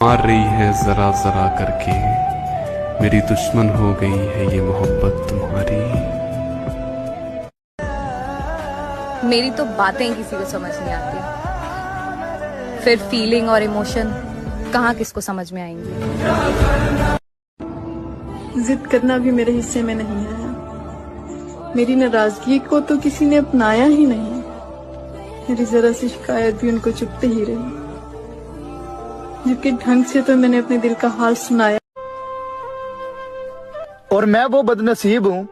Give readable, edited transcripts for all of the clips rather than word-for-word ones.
मार रही है जरा जरा करके, मेरी दुश्मन हो गई है ये मोहब्बत तुम्हारी। मेरी तो बातें किसी को समझ नहीं आती, फिर फीलिंग और इमोशन कहाँ किसको समझ में आएंगी। जिद करना भी मेरे हिस्से में नहीं आया। मेरी नाराजगी को तो किसी ने अपनाया ही नहीं। मेरी जरा सी शिकायत भी उनको चुपते ही रही, जबकि ढंग से तो मैंने अपने दिल का हाल सुनाया। और मैं वो बदनसीब हूं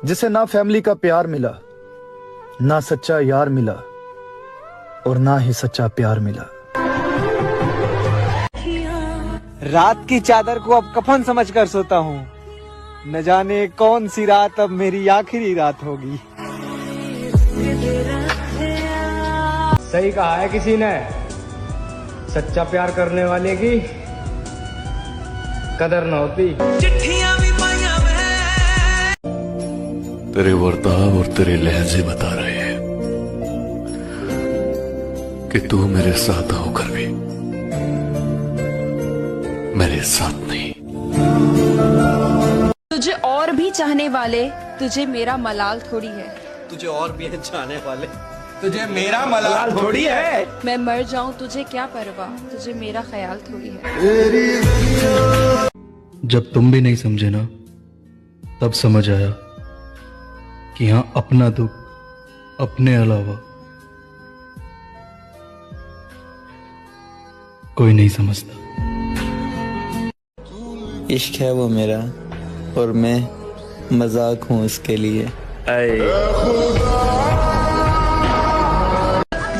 जिसे ना फैमिली का प्यार मिला, ना सच्चा यार मिला, और ना ही सच्चा प्यार मिला। रात की चादर को अब कफन समझकर सोता हूँ, न जाने कौन सी रात अब मेरी आखिरी रात होगी। सही कहा है किसी ने, सच्चा प्यार करने वाले की कदर न होती। चिट्ठियां भी पाया तेरे वर्ताव और तेरे लहजे बता रहे हैं कि तू मेरे साथ होकर भी मेरे साथ नहीं। तुझे और भी चाहने वाले, तुझे मेरा मलाल थोड़ी है। तुझे और भी है चाहने वाले, तुझे मेरा मलाल थोड़ी है। मैं मर जाऊं तुझे क्या परवाह, तुझे मेरा ख्याल थोड़ी है। जब तुम भी नहीं समझे ना, तब समझ आया कि हाँ, अपना दुख अपने अलावा कोई नहीं समझता। इश्क है वो मेरा और मैं मजाक हूँ उसके लिए।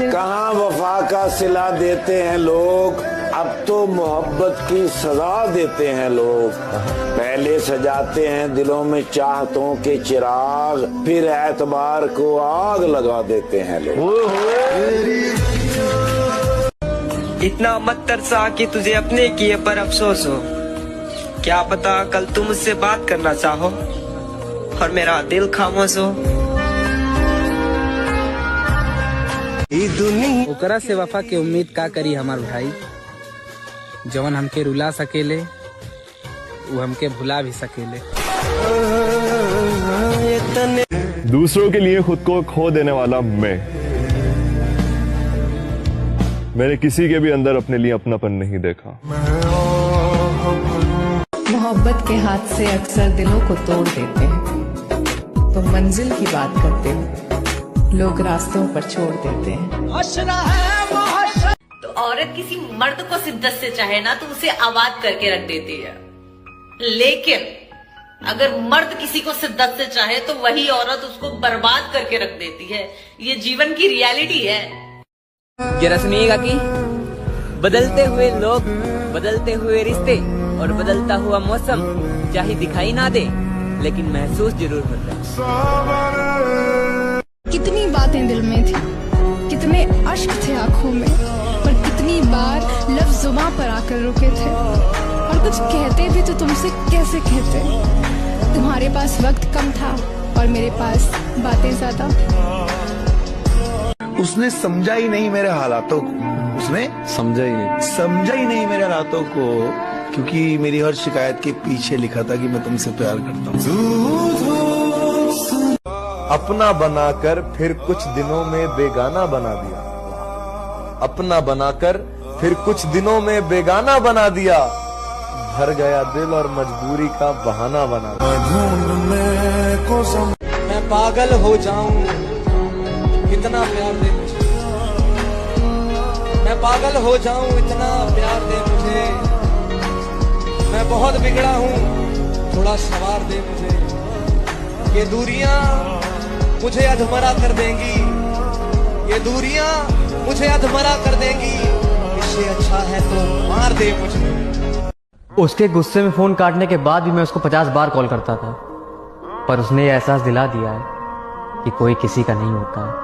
कहाँ वफा का सिला देते हैं लोग, अब तो मोहब्बत की सजा देते हैं लोग। पहले सजाते हैं दिलों में चाहतों के चिराग, फिर एतबार को आग लगा देते हैं लोग। इतना मत तरसा कि तुझे अपने किए पर अफसोस हो। क्या पता कल तुम मुझसे बात करना चाहो और मेरा दिल खामोश हो। ओकरा से वफा के उम्मीद का करी हमार भाई, जवन हमके रुला सकेले वो हमके भुला भी सकेले। दूसरों के लिए खुद को खो देने वाला मैंने किसी के भी अंदर अपने लिए अपनापन नहीं देखा। मोहब्बत के हाथ से अक्सर दिलों को तोड़ देते हैं, तो मंजिल की बात करते हैं लोग रास्तों पर छोड़ देते हैं। तो औरत किसी मर्द को शिद्दत से चाहे ना तो उसे आबाद करके रख देती है, लेकिन अगर मर्द किसी को शिद्दत से चाहे तो वही औरत उसको बर्बाद करके रख देती है। ये जीवन की रियलिटी है। जरा सुनिएगा कि बदलते हुए लोग, बदलते हुए रिश्ते और बदलता हुआ मौसम चाहे दिखाई ना दे, लेकिन महसूस जरूर होता है। कितनी बातें दिल में थी, कितने अश्क थे आंखों में, पर कितनी बार लफ्ज़ जुबां पर आकर रुके थे। और कुछ कहते भी तो तुमसे कैसे कहते। तुम्हारे पास वक्त कम था और मेरे पास बातें ज्यादा। उसने समझा ही नहीं मेरे हालातों को, उसने समझा ही नहीं मेरे हालातों को, क्योंकि मेरी हर शिकायत के पीछे लिखा था कि मैं तुमसे प्यार करता हूँ। अपना बनाकर फिर कुछ दिनों में बेगाना बना दिया, अपना बनाकर फिर कुछ दिनों में बेगाना बना दिया, भर गया दिल और मजबूरी का बहाना बना दिया। मैं पागल हो जाऊं इतना प्यार दे मुझे, मैं पागल हो जाऊं इतना प्यार दे मुझे। मैं बहुत बिगड़ा हूँ थोड़ा सवार दे मुझे। ये दूरियां मुझे अधमरा कर देंगी, ये दूरियां मुझे अधमरा कर देंगी। इससे अच्छा है तो मार दे मुझे। उसके गुस्से में फोन काटने के बाद भी मैं उसको 50 बार कॉल करता था, पर उसने ये एहसास दिला दिया है कि कोई किसी का नहीं होता है।